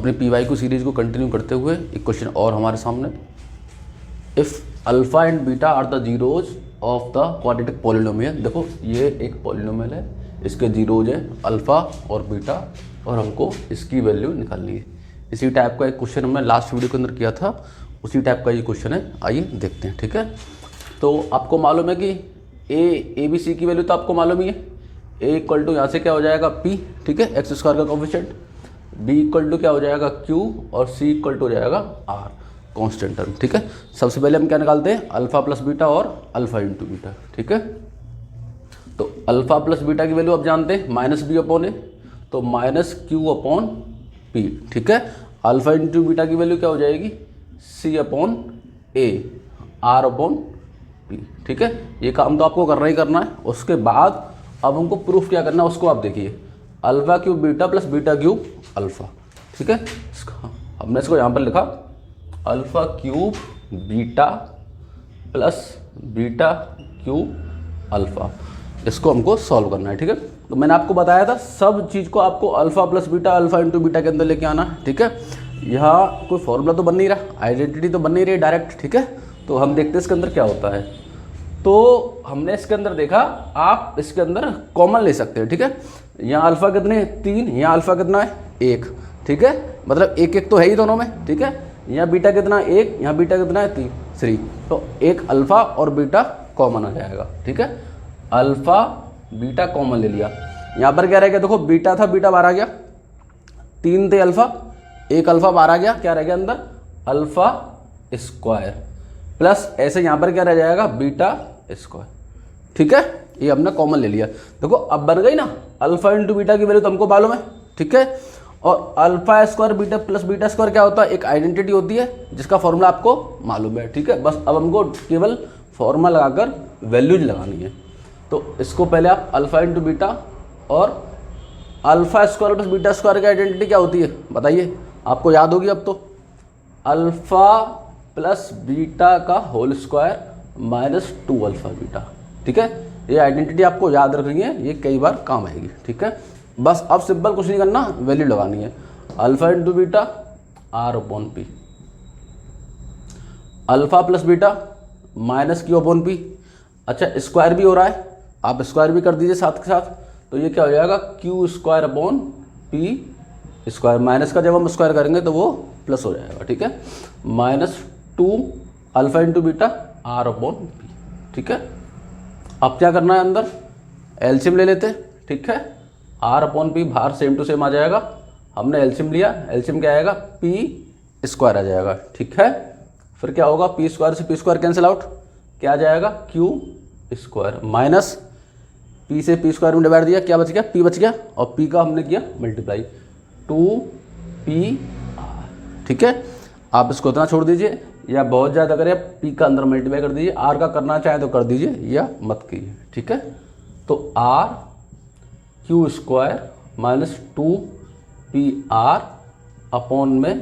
अपनी P Y को series को कंटिन्यू करते हुए एक क्वेश्चन और हमारे सामने, if alpha and beta are the zeroes of the quadratic polynomial. देखो ये एक पॉलिनोमियल है, इसके जीरोज है अल्फ़ा और बीटा, और हमको इसकी वैल्यू निकालनी है। इसी टाइप का एक क्वेश्चन हमने लास्ट वीडियो के अंदर किया था, उसी टाइप का ये क्वेश्चन है, आइए देखते हैं। ठीक है, तो आपको मालूम है कि ए बी सी की वैल्यू तो आपको मालूम ही है। ए इक्वल टू यहाँ से क्या हो जाएगा पी, ठीक है, एक्स स्क्वायर का कोफिशिएंट। बी इक्वल टू क्या हो जाएगा क्यू, और सी इक्वल टू हो जाएगा आर, कांस्टेंट टर्म। ठीक है, सबसे पहले हम क्या निकालते हैं, अल्फा प्लस बीटा और अल्फा इंटू बीटा। ठीक है, तो अल्फा प्लस बीटा की वैल्यू आप जानते हैं माइनस बी अपॉन ए, तो माइनस क्यू अपॉन पी। ठीक है, अल्फा इंटू बीटा की वैल्यू क्या हो जाएगी, C upon A, R upon P. ठीक है, ये काम तो आपको करना ही करना है। उसके बाद अब हमको प्रूफ क्या करना है उसको आप देखिए, alpha cube beta plus beta cube alpha. ठीक है, हमने इसको यहाँ पर लिखा alpha cube beta plus beta cube alpha, इसको हमको सॉल्व करना है। ठीक है, तो मैंने आपको बताया था सब चीज़ को आपको alpha plus beta alpha into beta के अंदर लेके आना है। ठीक है, यहाँ कोई फॉर्मूला तो बन नहीं रहा, आइडेंटिटी तो बन नहीं रही डायरेक्ट। ठीक है, तो हम देखते हैं इसके अंदर क्या होता है। तो हमने इसके अंदर देखा आप इसके अंदर कॉमन ले सकते हैं। ठीक है, यहाँ अल्फा कितने हैं 3, यहाँ अल्फा कितना है 1। ठीक है, मतलब एक एक तो है ही दोनों में। ठीक है, यहाँ बीटा कितना है 1, यहाँ बीटा कितना है 3, तो एक अल्फा और बीटा कॉमन आ जाएगा। ठीक है, अल्फा बीटा कॉमन ले लिया, यहाँ पर क्या रह गया, देखो बीटा था, बीटा बाहर आ गया, 3 थे अल्फा, एक अल्फा बाहर आ गया, क्या रह गया अंदर अल्फा स्क्वायर, प्लस ऐसे यहाँ पर क्या रह जाएगा बीटा स्क्वायर। ठीक है, ये हमने कॉमन ले लिया। देखो अब बन गई ना अल्फा इंटू बीटा की वैल्यू तो हमको मालूम है। ठीक है, और alpha square beta plus beta square क्या होता है, एक आइडेंटिटी होती है जिसका फॉर्मूला आपको मालूम है। ठीक है, बस अब हमको केवल फॉर्मूला लगाकर वैल्यूज लगानी है। तो इसको पहले आप अल्फा इंटू बीटा और alpha square plus beta square की आइडेंटिटी क्या होती है बताइए, आपको याद होगी अब तो, अल्फा प्लस बीटा का whole square minus 2 alpha beta. ठीक है, ये आइडेंटिटी आपको याद रखनी है, ये कई बार काम आएगी। ठीक है, बस अब सिंपल कुछ नहीं करना, वैल्यू लगानी है, alpha into beta R upon P, alpha plus beta minus Q upon P. अच्छा स्क्वायर भी हो रहा है, आप स्क्वायर भी कर दीजिए साथ के साथ, तो ये क्या हो जाएगा Q square upon P square, minus का जब हम स्क्वायर करेंगे तो वो प्लस हो जाएगा। ठीक है, minus 2 alpha into beta R upon P. ठीक है, अब क्या करना है, अंदर एलसीएम ले लेते हैं। ठीक है, आर अपॉन पी बाहर सेम टू सेम आ जाएगा, हमने एलसीएम लिया, एलसीएम क्या आएगा पी स्क्वायर आ जाएगा। ठीक है, फिर क्या होगा, पी स्क्वायर से पी स्क्वायर कैंसिल आउट, क्या आ जाएगा क्यू स्क्वायर, माइनस पी से पी स्क्वायर में डिवाइड दिया, क्या बच गया पी बच गया, और पी का हमने किया मल्टीप्लाई 2 आर। ठीक है, आप इसको इतना छोड़ दीजिए, या बहुत ज़्यादा करें पी का अंदर मल्टीप्लाई कर दीजिए, आर का करना चाहे तो कर दीजिए या मत कीजिए। ठीक है, तो R Q square minus 2 P R upon में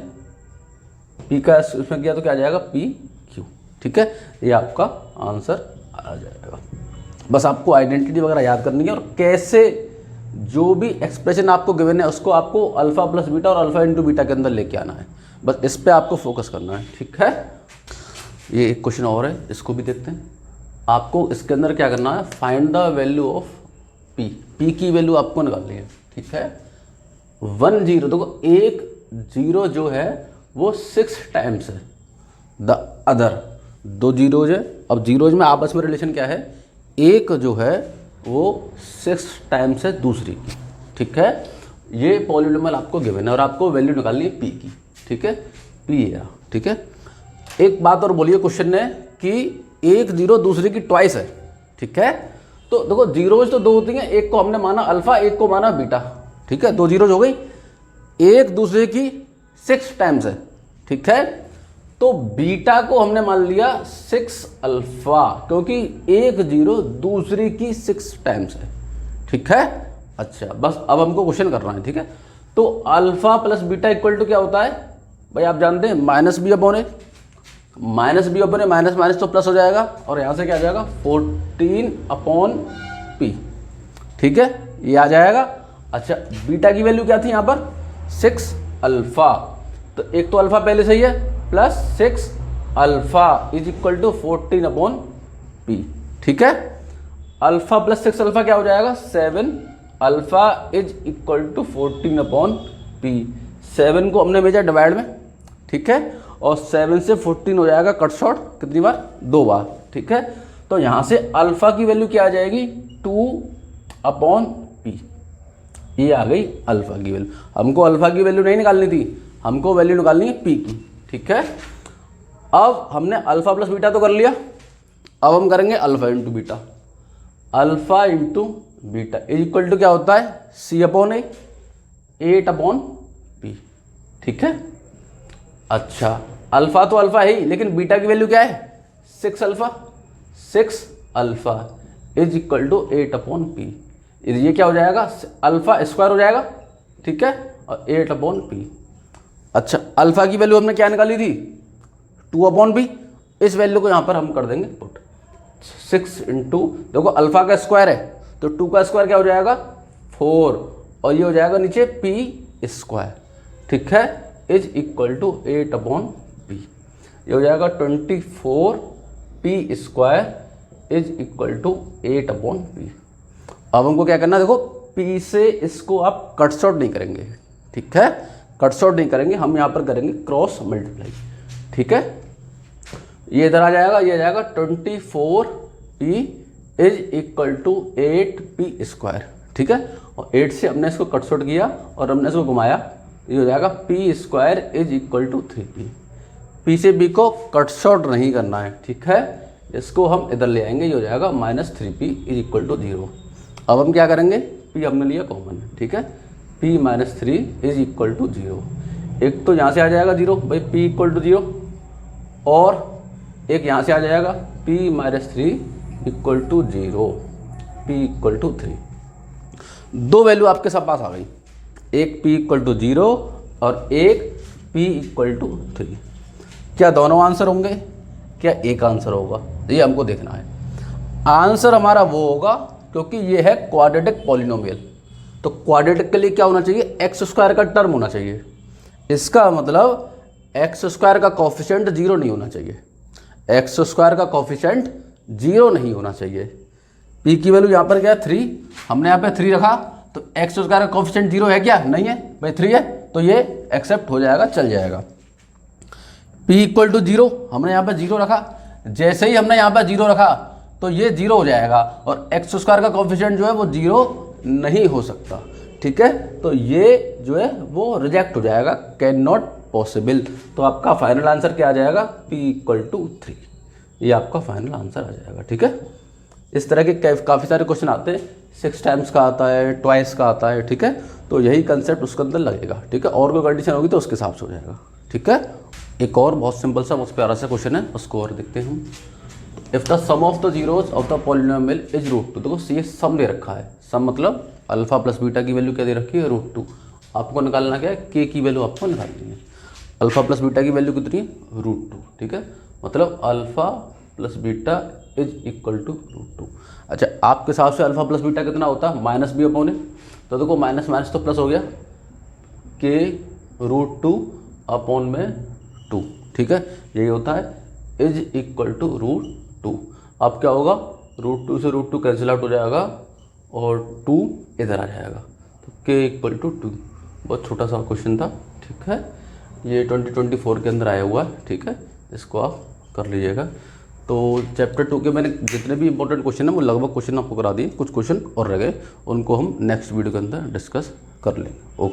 पी का इसमें किया तो क्या आ जाएगा पी क्यू। ठीक है, ये आपका आंसर आ जाएगा। बस आपको आइडेंटिटी वगैरह याद करनी है, और कैसे जो भी एक्सप्रेशन आपको गिवन है उसको आपको अल्फा प्लस बीटा और अल्फा इंटू बीटा के अंदर लेके आना है, बस इस पे आपको फोकस करना है। ठीक है, ये एक क्वेश्चन और है, इसको भी देखते हैं। आपको इसके अंदर क्या करना है, find the value of P, P की वैल्यू आपको निकालनी है। ठीक है, 1 0, देखो एक 0 जो है वो 6 टाइम्स है द अदर, 2 जीरोज है। अब जीरोज में आपस में रिलेशन क्या है, एक जो है वो 6 टाइम्स है दूसरी की। ठीक है, ये पॉलिनोमियल आपको गिवन है और आपको वैल्यू निकालनी है पी की। ठीक है, पी है। ठीक है, एक बात और बोलिए क्वेश्चन ने कि एक 0 दूसरे की ट्वाइस है। ठीक है, तो देखो जीरोज तो 2 होती हैं, एक को हमने माना अल्फा, एक को माना बीटा। ठीक है, 2 जीरोज हो गई, एक दूसरे की 6 टाइम्स है। ठीक है, तो बीटा को हमने मान लिया 6 अल्फा, क्योंकि एक 0 दूसरी की 6 टाइम्स है। ठीक है, अच्छा बस अब हमको क्वेश्चन करना है। ठीक है, तो alpha plus beta equal to क्या होता है भाई, आप जानते हैं minus B upon A, minus B upon A, minus minus तो प्लस हो जाएगा, और यहाँ से क्या आ जाएगा 14 अपॉन पी। ठीक है, ये आ जाएगा। अच्छा बीटा की वैल्यू क्या थी यहाँ पर 6, अल्फ़ा, तो एक तो अल्फ़ा पहले सही है, plus 6 alpha is equal to 14/p, ठीक है। अल्फ़ा प्लस 6 अल्फ़ा क्या हो जाएगा, 7 alpha is equal to 14/p। 7 को हमने भेजा डिवाइड में, ठीक है, और 7 से 14 हो जाएगा कट शॉर्ट कितनी बार, 2 बार, ठीक है। तो यहाँ से अल्फ़ा की वैल्यू क्या आ जाएगी, 2/p, ये आ गई अल्फ़ा की वैल्यू। हमको अल्फ़ा की वैल्यू नहीं निकालनी थी, हमको वैल्यू निकालनी है p की, ठीक है। अब हमने अल्फ़ा प्लस बीटा तो कर लिया, अब हम करेंगे alpha into beta. Alpha into beta is equal to क्या होता है, c/a 8/p, ठीक है। अच्छा, अल्फ़ा तो अल्फ़ा है ही, लेकिन बीटा की वैल्यू क्या है, 6 alpha is equal to 8/p। ये क्या हो जाएगा, अल्फ़ा स्क्वायर हो जाएगा, ठीक है, और 8/p। अच्छा, अल्फ़ा की वैल्यू हमने क्या निकाली थी, 2/p। इस वैल्यू को यहाँ पर हम कर देंगे पुट, 6 इंटू, देखो अल्फ़ा का स्क्वायर है तो 2 का स्क्वायर क्या हो जाएगा, 4, और ये हो जाएगा नीचे p स्क्वायर, ठीक है, इज इक्वल टू 8/p। ये हो जाएगा 24p square is equal to 8/p। अब हमको क्या करना है, देखो p से इसको आप कट शॉर्ट नहीं करेंगे, ठीक है, कट शॉर्ट नहीं करेंगे, हम यहाँ पर करेंगे क्रॉस मल्टीप्लाई, ठीक है। ये इधर आ जाएगा, ये आ जाएगा 24p is equal to 8p square, ठीक है, और 8 से हमने इसको कट शॉर्ट किया और हमने इसको घुमाया, ये हो जाएगा p square is equal to 3p। p से b को कट शॉर्ट नहीं करना है, ठीक है, इसको हम इधर ले आएंगे, ये हो जाएगा -3p इज इक्वल टू 0। अब हम क्या करेंगे, p हमने लिया कॉमन, ठीक है, p - 3 इज इक्वल टू 0। एक तो यहाँ से आ जाएगा 0, भाई p इक्वल टू 0, और एक यहाँ से आ जाएगा p - 3 equal to 0, p equal to 3। दो वैल्यू आपके सब पास आ गई, एक p इक्वल टू 0 और एक p इक्वल टू 3। क्या दोनों आंसर होंगे, क्या एक आंसर होगा, ये हमको देखना है। आंसर हमारा वो होगा क्योंकि ये है क्वाड्रेटिक पॉलिनोमियल, तो क्वाड्रेटिक के लिए क्या होना चाहिए, एक्स स्क्वायर का टर्म होना चाहिए। इसका मतलब एक्स स्क्वायर का कोफिशिएंट 0 नहीं होना चाहिए, एक्स स्क्वायर का कोफिशिएंट 0 नहीं होना चाहिए। p की वैल्यू यहाँ पर क्या है, 3, हमने यहाँ पे 3 रखा, तो एक्स स्क्वायर का कोफिशिएंट 0 है क्या, नहीं है भाई, 3 है, तो ये एक्सेप्ट हो जाएगा, चल जाएगा। p इक्वल टू 0, हमने यहाँ पे 0 रखा, जैसे ही हमने यहाँ पे 0 रखा तो ये 0 हो जाएगा, और एक्स स्क्वायर का कोफिशिएंट जो है वो 0 नहीं हो सकता, ठीक है, तो ये जो है वो रिजेक्ट हो जाएगा, कैन नॉट पॉसिबल। तो आपका फाइनल आंसर क्या आ जाएगा, p इक्वल टू 3, ये आपका फाइनल आंसर आ जाएगा, ठीक है। इस तरह के काफ़ी सारे क्वेश्चन आते हैं, 6 टाइम्स का आता है, ट्वाइस का आता है, ठीक है, तो यही कंसेप्ट उसके अंदर लगेगा, ठीक है, और कोई कंडीशन होगी तो उसके हिसाब से हो जाएगा, ठीक है। एक और बहुत सिंपल सा बहुत प्यारा सा क्वेश्चन है, उसको और देखते हैं हम। If the sum of the zeroes of the polynomial is √2, देखो ये सम दे रखा है, सम मतलब अल्फा प्लस बीटा की वैल्यू क्या दे रखी है, √2। आपको निकालना क्या है, के की वैल्यू आपको निकालनी है। अल्फा प्लस बीटा की वैल्यू कितनी है, √2, ठीक है, मतलब alpha plus beta is equal to √2। अच्छा, आपके हिसाब से अल्फा प्लस बीटा कितना होता है, -b/a, तो देखो माइनस माइनस तो प्लस हो गया, के √2/2, ठीक है, यही होता है, इज इक्वल टू √2। अब क्या होगा, √2 से √2 कैंसिल आउट हो जाएगा और 2 इधर आ जाएगा, तो के इक्वल टू 2। बहुत छोटा सा क्वेश्चन था, ठीक है, ये 2024 के अंदर आया हुआ है, ठीक है, इसको आप कर लीजिएगा। तो चैप्टर 2 के मैंने जितने भी इंपॉर्टेंट क्वेश्चन हैं वो लगभग क्वेश्चन आपको करा दिए, कुछ क्वेश्चन और रह गए, उनको हम नेक्स्ट वीडियो के अंदर डिस्कस कर लेंगे। ओके।